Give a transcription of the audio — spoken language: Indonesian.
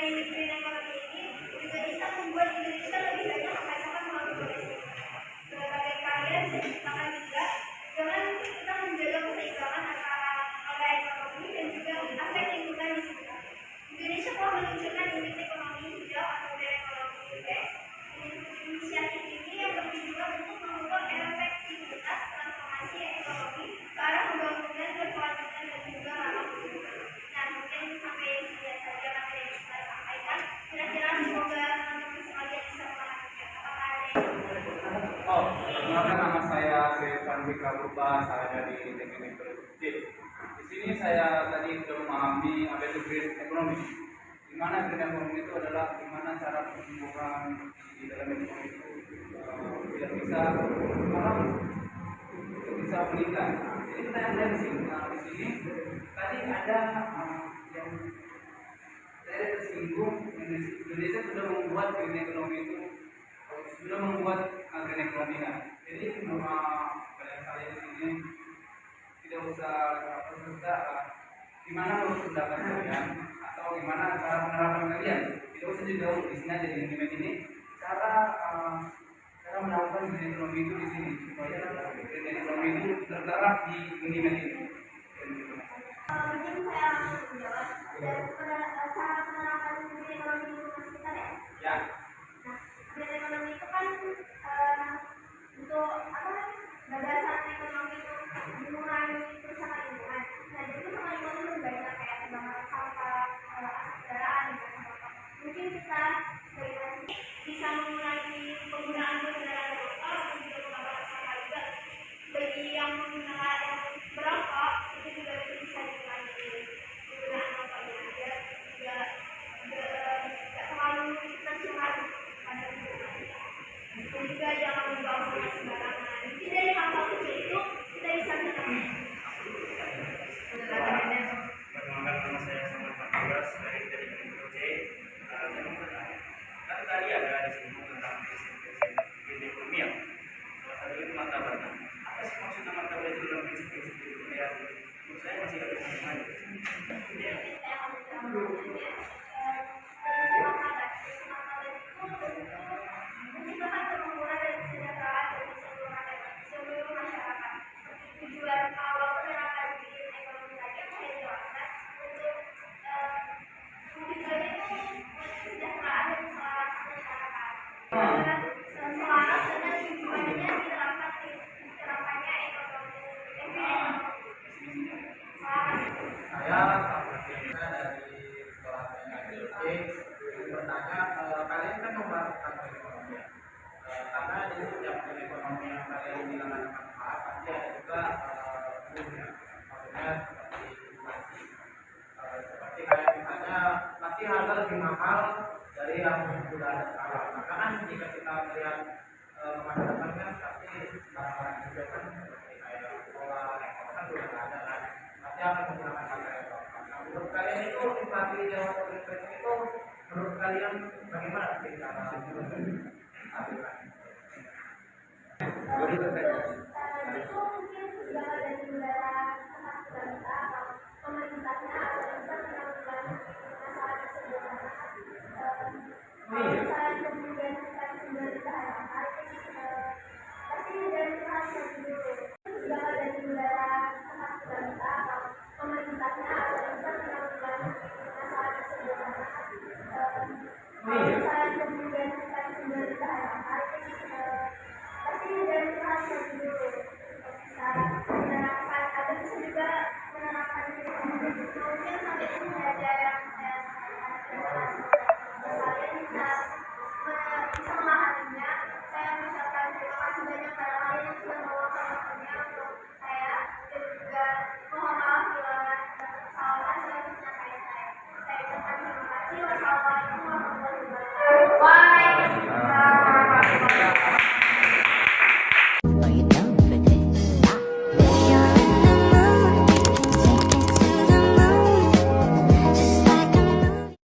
dari green economy ini juga bisa membuat Indonesia lebih banyak menghasilkan melalui domestik. Berbagai karya bisa diciptakan juga dengan kita menjaga keseimbangan antara ekonomi dan juga aspek lingkungan di sekitar. Indonesia telah meluncurkan indeks ekonomi hijau atau Green Economy Index. Inisiatif ini yang bertujuan untuk mengukur efektivitas transformasi ekonomi ke arah pembangunan berkelanjutan dan juga ramah lingkungan. Nah, mungkin sampai sini saja materi yang bisa saya sampaikan. Kira-kira semoga teman-teman sekalian bisa memahami. Apakah ada yang Perkenalkan, nama saya Stefan Wika Purba, saya dari Teknik Produksi. Di sini saya tadi sudah memahami apa itu green economy. Di mana green economy itu adalah di mana cara pertumbuhan di dalam ekonomi itu tidak bisa bisa meningkat. Jadi kita yang dari sini, di sini tadi ada yang saya tersinggung, Indonesia sudah membuat green economy itu sudah membuat green economy. Jadi kalian di sini tidak usah gimana menurut pendapat kalian atau gimana cara penerapan kalian. Tidak usah jauh di sini aja di ini cara menerapkan green economy itu di sini supaya green economy itu terterap di Unimed ini. mungkin saya langsung menjawab dan cara penerapan green economy di rumah sekitar ya? Ya. Nah, green economy itu kan untuk berdasar ekonomi itu mengurangi kerusakan lingkungan. Nah, jadi kerusakan lingkungan itu banyak kayak pembakaran sampah, asap kendaraan, dan sampah. Mungkin kita bisa mengurangi penggunaan kendaraan bermotor atau juga pembakaran sampah juga. Bagi yang menggunakan berokok itu juga bisa dikurangi penggunaan rokoknya biar tidak terlalu tercemar pada lingkungan. Dan juga jangan membuang sampah sembarangan. Jadi dari hal-hal kecil itu kita bisa mencapai. Perkenalkan, nama saya Samuel Fatugas dari Teknik Produksi. Saya mau bertanya, kan tadi ada disinggung tentang prinsip-prinsip green economy ya. Salah satu itu martabat. Apa sih maksudnya martabat itu dalam prinsip-prinsip green economy ya? Menurut saya masih ada kekurangan. Saya akan menjelaskannya. Menciptakan kemakmuran dan kesejahteraan bagi seluruh masyarakat. Tujuan awal penerapan green economy tadi yang saya jelaskan untuk tujuannya itu kesejahteraan dan keselarasan masyarakat. Selaras dengan tujuannya diterapkannya ekonomi yang green economy. Selaras. Saya dari sekolah teknik bertanya, kalian kan membahas tentang perekonomian, karena di setiap ekonomi yang kalian bilang ada manfaat pasti ada juga maksudnya seperti inflasi, seperti kayak misalnya pasti harga lebih mahal dari yang sudah ada sekarang. Maka kan jika kita melihat masa depannya pasti barang-barang juga kan seperti kayak sekolah kan sudah ada kan, pasti akan menggunakan harga itu. Menurut kalian itu inflasi Jawa Timur itu menurut kalian bagaimana sih cara menurunkan? Itu mungkin sudah ada di negara sangat besar